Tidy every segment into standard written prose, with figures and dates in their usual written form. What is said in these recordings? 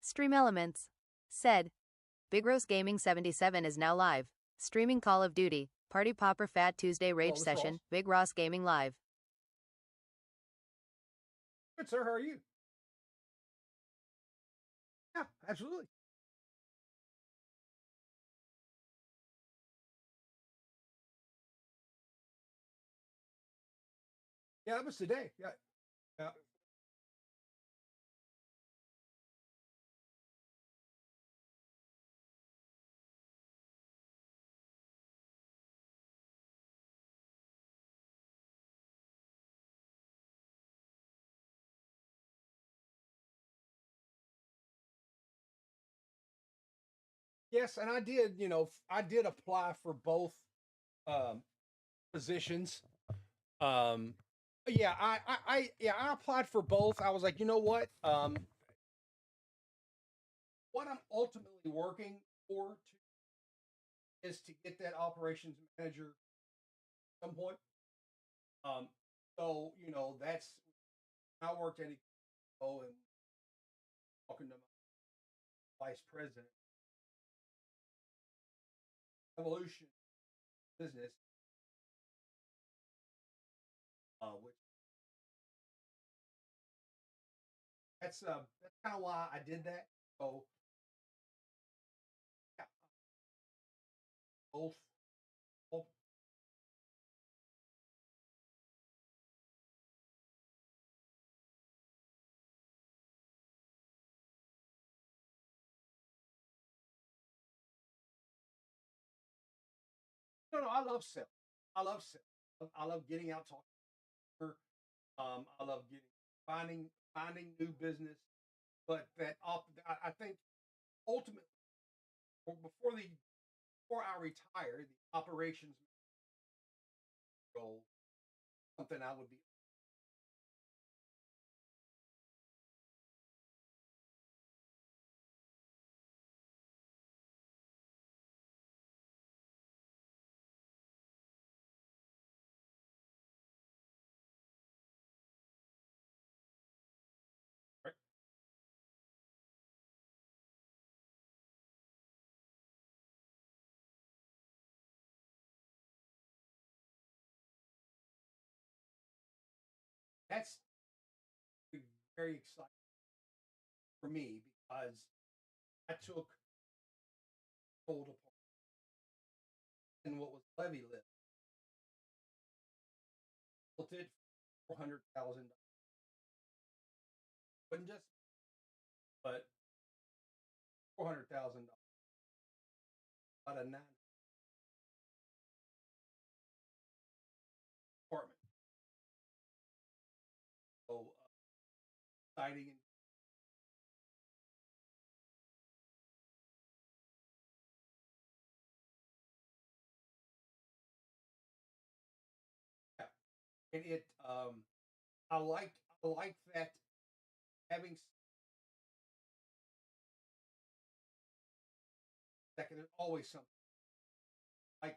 Stream Elements said, Big Roast Gaming 77 is now live. Streaming Call of Duty, Party Popper Fat Tuesday Rage Hello, Mr. Session, Ross. Big Ross Gaming Live. Good, sir. How are you? Yeah, absolutely. Yeah, that was today. Yeah. Yeah. Yes, and I did, I did apply for both um positions. Um yeah, I applied for both. I was like, you know what I'm ultimately working for is to get that operations manager at some point. Um so, that's I worked at Eco and talking to my vice president, evolution business, which that's kind of why I did that. So yeah, both, both. No, I love sales. I love sales. I love getting out talking to her. I love finding new business. But I think ultimately before I retire, the operations role something I would be right. That's very exciting for me because I took hold apart in what was levy lift, built it $400,000. Wasn't just but $400,000 out of nine apartment. So exciting. Yeah. And I like that having second is always something like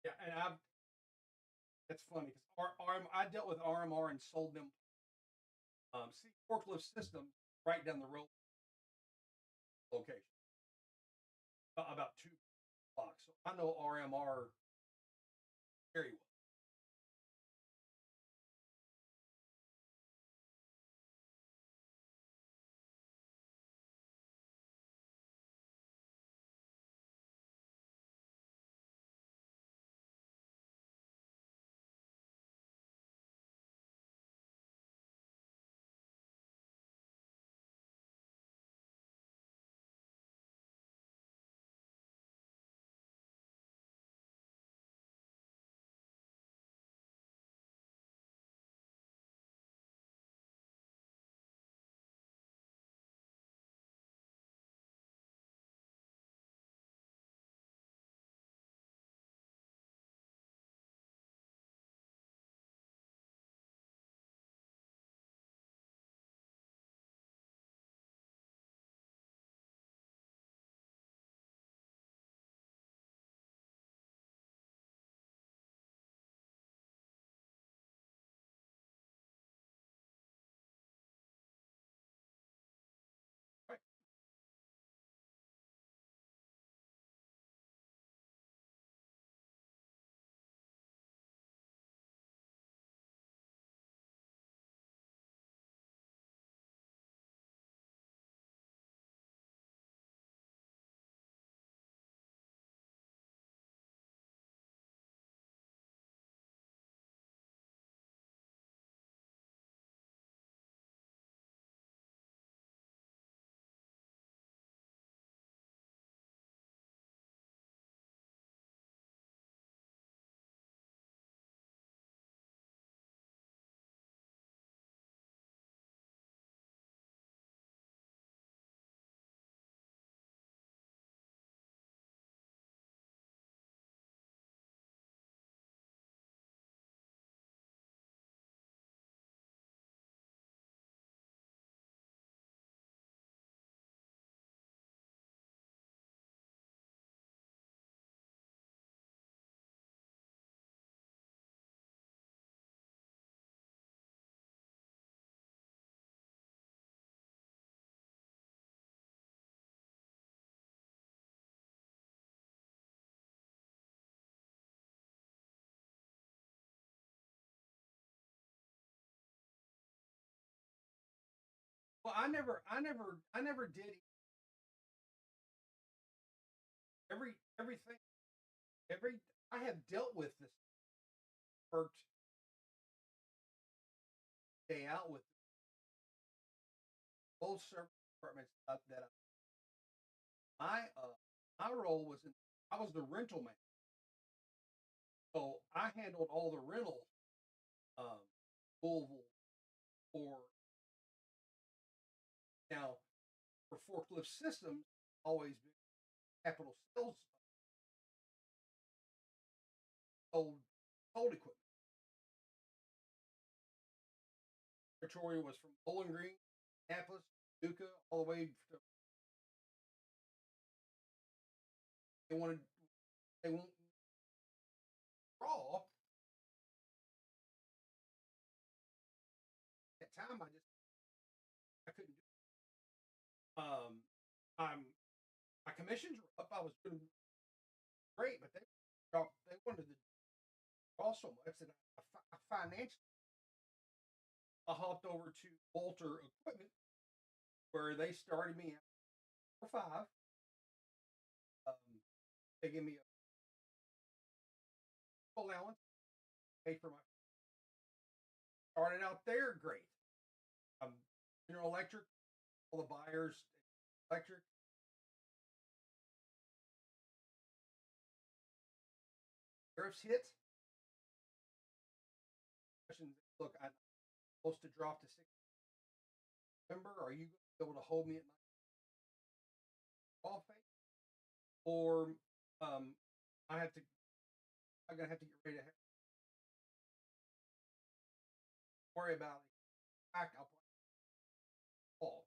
yeah, and I've that's funny because I dealt with RMR and sold them see forklift system right down the road location about 2 blocks. So I know RMR very well. Well, I never did everything. Every I have dealt with this, worked day out with both service departments that my role was I was the rental man, so I handled all the rental um, Louisville for now for forklift systems. Always been capital sales sold sold equipment. Territory was from Bowling Green, Annapolis, Duca, all the way to they wanted they won't draw at time. I couldn't do it. I'm my commissions were up. I was doing great, but they wanted to draw so much that I financially I hopped over to Walter Equipment where they started me at for five. Um, they gave me a allowance, paid for my started out there great. Um, General Electric, all the buyers, electric. Tariffs hit. Questions. Look, I'm supposed to drop to 6 November. Are you going to be able to hold me at my off phase? Or I have to. I'm gonna have to get ready to worry about it. I'll call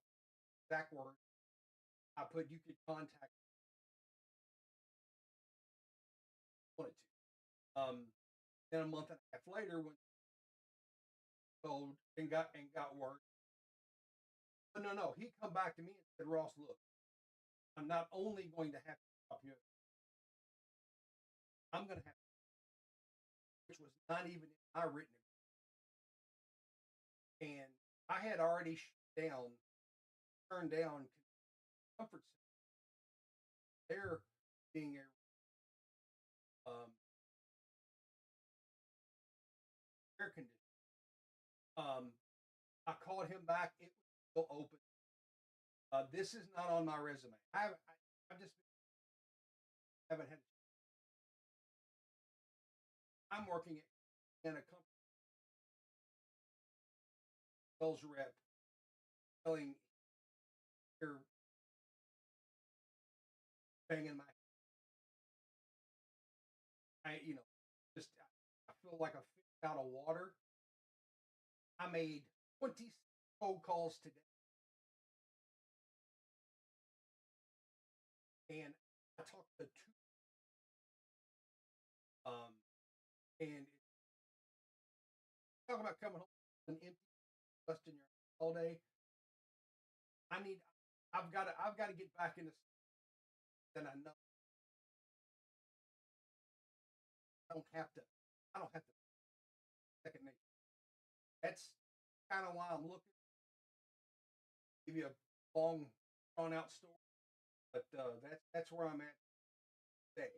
exact word. I put you could contact wanted to. Then a month and a half later, when told and got word. But no. He come back to me and said, Ross, look, I'm not only going to have to help you, I'm going to have, which was not even in my written agreement. And I had already turned down comfort center. They're being air conditioned. Um, I called him back. It was still open. This is not on my resume. I've just haven't had. I'm working in a company sales rep selling here, banging my. Just I feel like a fish out of water. I made 20 cold calls today, and I talked to two. Um, and talk about coming home and empty, busting your all day. I need. I've got to get back into. Then I know I don't have to. I don't have to second nature. That's kind of why I'm looking. Give you a long, drawn out story, but that's where I'm at today.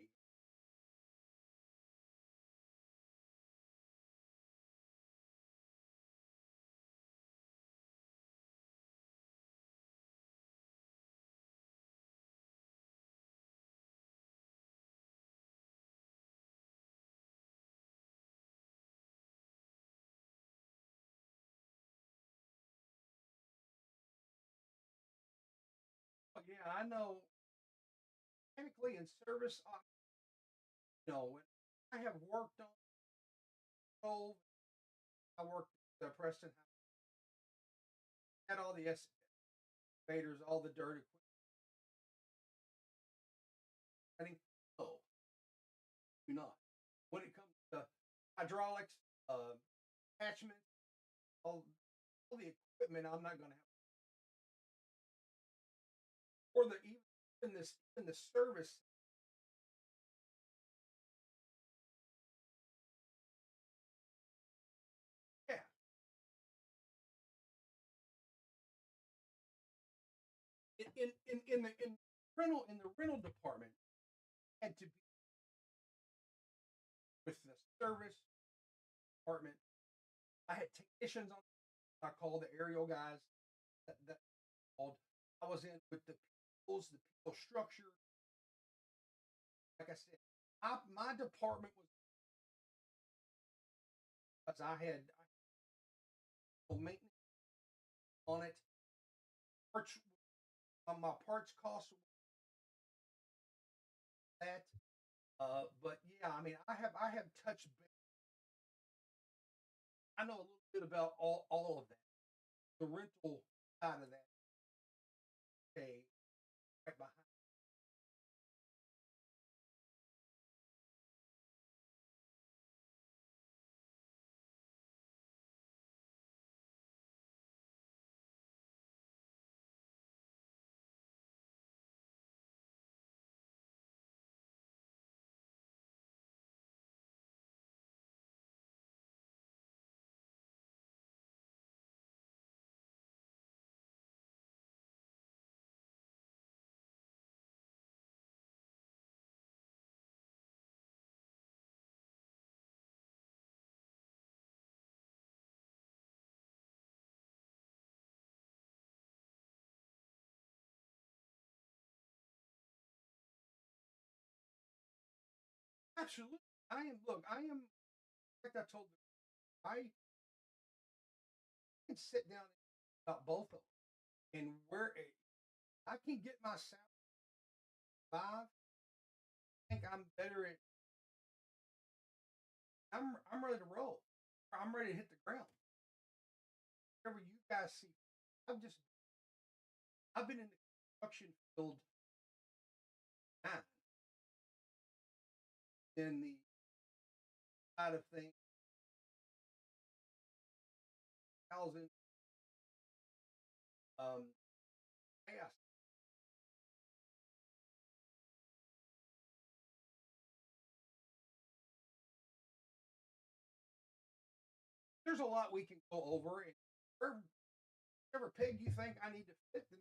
But yeah, I know. Technically, in service, when I have worked on Cove, I worked at Preston House, had all the excavators, all the dirt equipment. No, do not. When it comes to hydraulics, attachments, all the equipment, I'm not going to have. Or the even in the service. Yeah, in the rental department had to be with the service department. I had technicians on. I called the aerial guys. That called. I was in with the people structure. Like I said, my department was because I had maintenance on it. Parts, my parts cost that. But yeah, I mean, I have touched. I know a little bit about all of that. The rental side of that. Okay, right behind. Absolutely. I am. Look, I am. Like I told them, I can sit down about both of them, and where I can get my sound five. I think I'm better at. I'm ready to roll. I'm ready to hit the ground. Whatever you guys see, I've just I've been in the construction field now in the side of things. Thousand chaos. There's a lot we can go over, and wherever peg you think I need to fit, then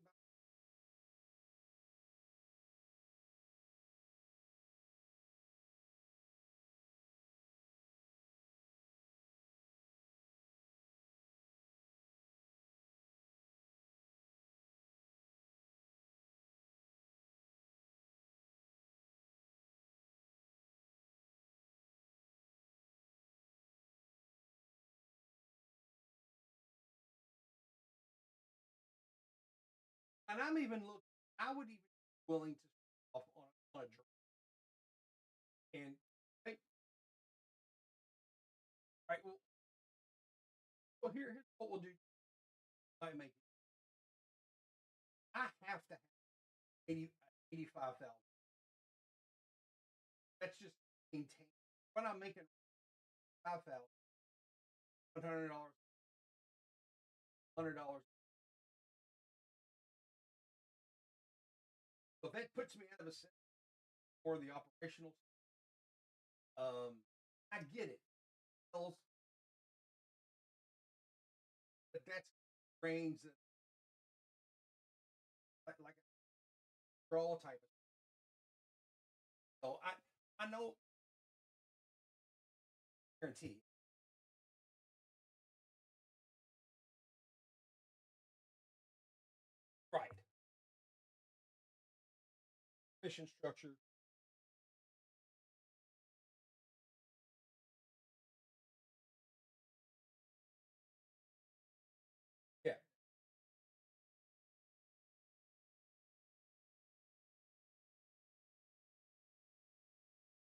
and I'm even looking. I would even be willing to off on a drink and hey, right. Well, here's what we'll do. I make it. I have to have 85,000. That's just maintain. When I'm making 5,000, $100, $100. So if that puts me out of a set for the operational, I get it. But that's range that like a draw type of. So I know guarantee. Right. Mission structure. Yeah.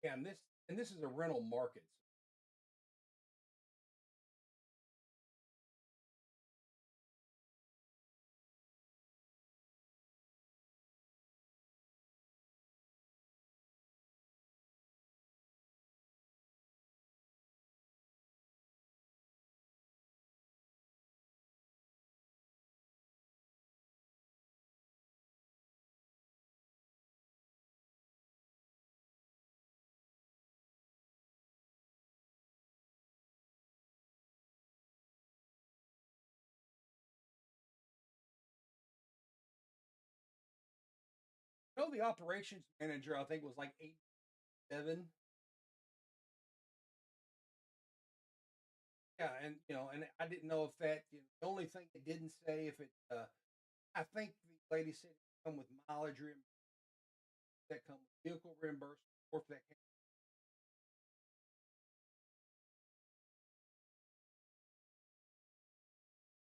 Yeah. And this is a rental market. know the operations manager, I think, was like 87. Yeah, and and I didn't know if that. The only thing it didn't say if it. I think the lady said it come with mileage that come with vehicle reimbursement, or if that came,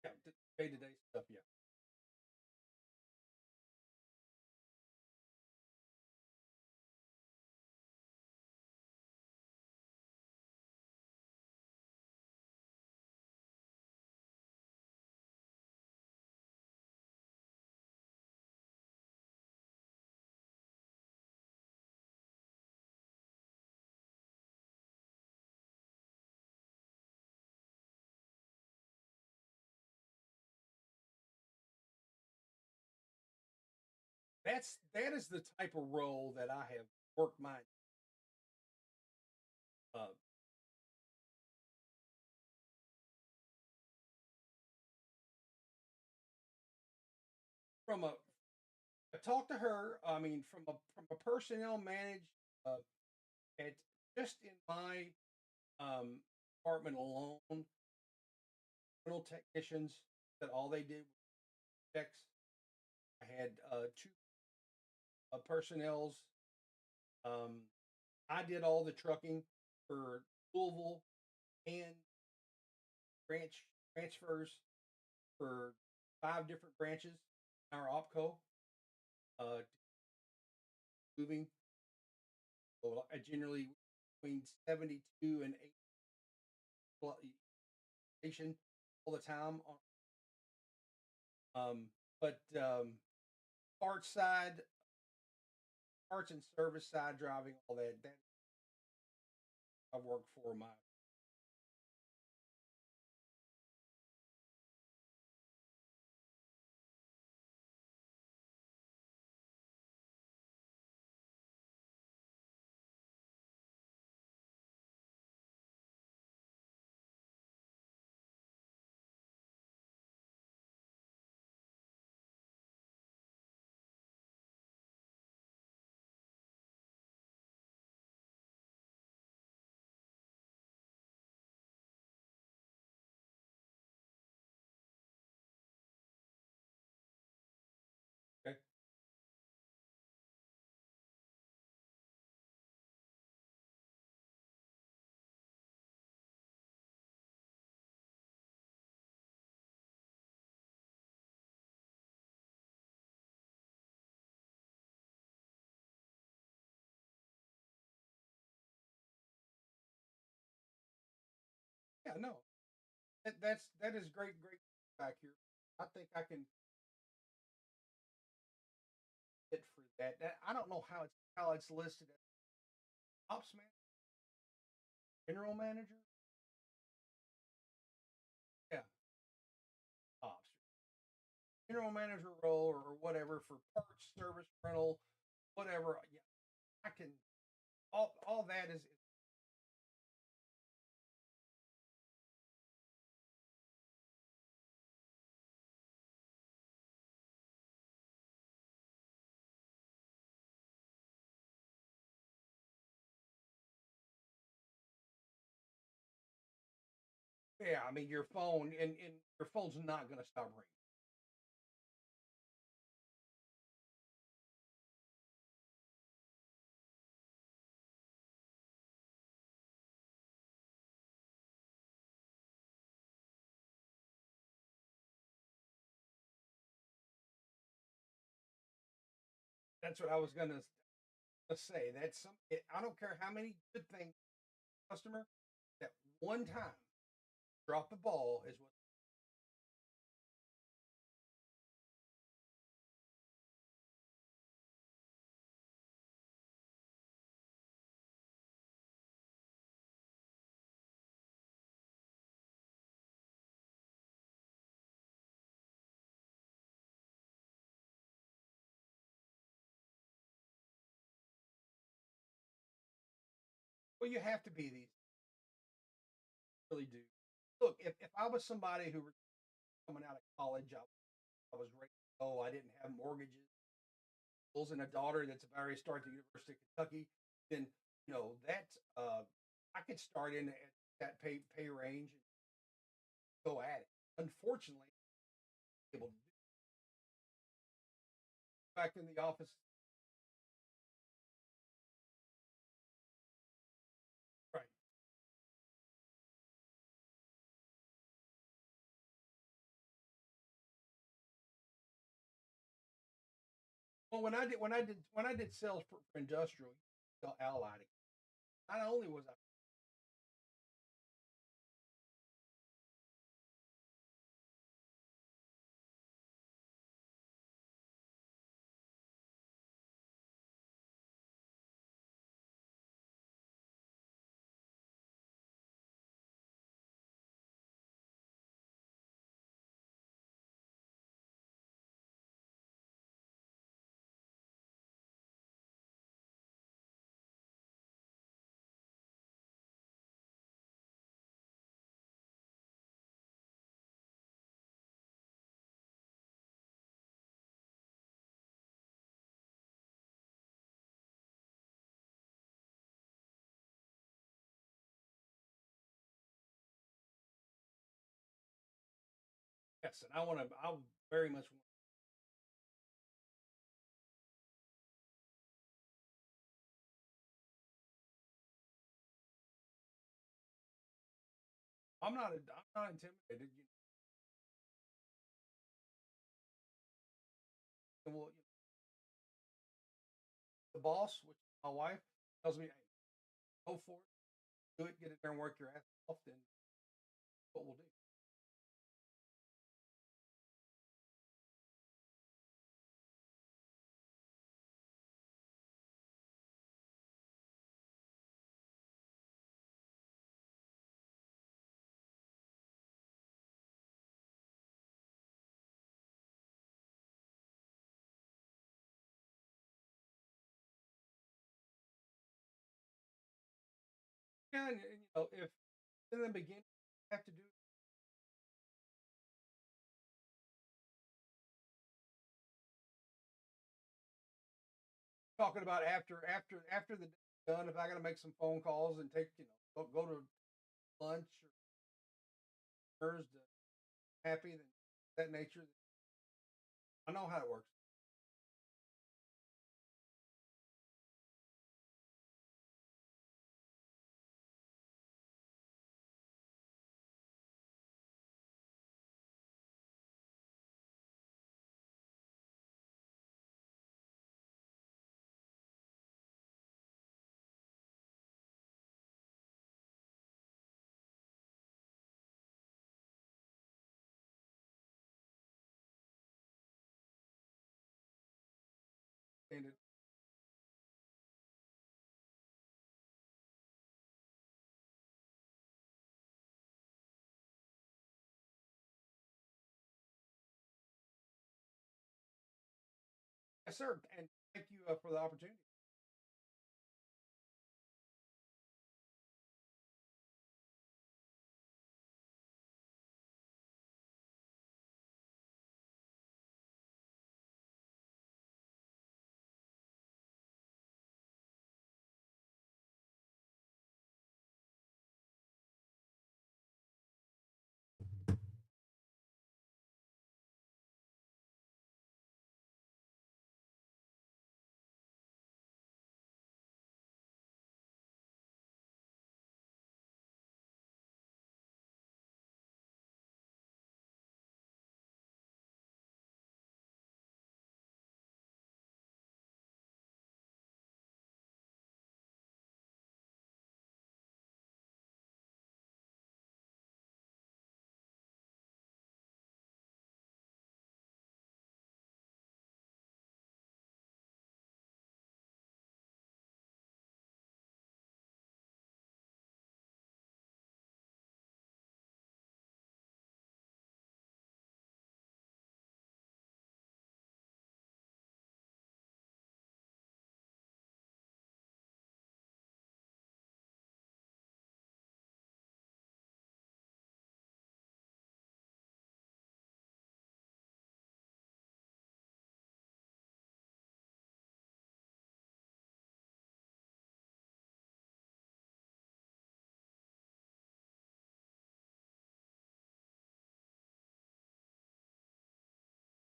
yeah, day to day stuff. Yeah, that is the type of role that I have worked my uh, from a. I talked to her. I mean, from a personnel manage uh, at just in my um, department alone, rental technicians that all they did was checks. I had two personnels. Um, I did all the trucking for Louisville and branch transfers for 5 different branches in our OPCO, moving. So I generally between 72 and 80 station all the time. But parts side, parts and service side driving, all that I work for my. Okay. Yeah, no, that is great back here. I think I can fit for that. I don't know how it's listed as ops man, general manager. Yeah, ops general manager role or whatever for parts, service, rental, whatever. Yeah, I can. All that is. Yeah, I mean your phone and your phone's not going to stop ringing. That's what I was going to say. That's some. I don't care how many good things customer that one time drop the ball is what. Well, you have to be these. Really do. Look, if I was somebody who was coming out of college, I was ready to go. I didn't have mortgages. schools and a daughter that's about ready to start at the University of Kentucky, then that I could start in at that pay range and go at it. Unfortunately, I'm able to do back in the office. Right. Well, when I did sales for industrial, sell allied. Not only was I yes, and I very much want I'm not intimidated. Well, the boss, which is my wife, tells me, "Hey, go for it, do it, get in there and work your ass off." Then what we'll do. Yeah, and, if in the beginning you have to do talking about after the day's done, if I got to make some phone calls and take go to lunch or Thursday, happy then that nature, I know how it works. And it, yes, sir. And thank you for the opportunity.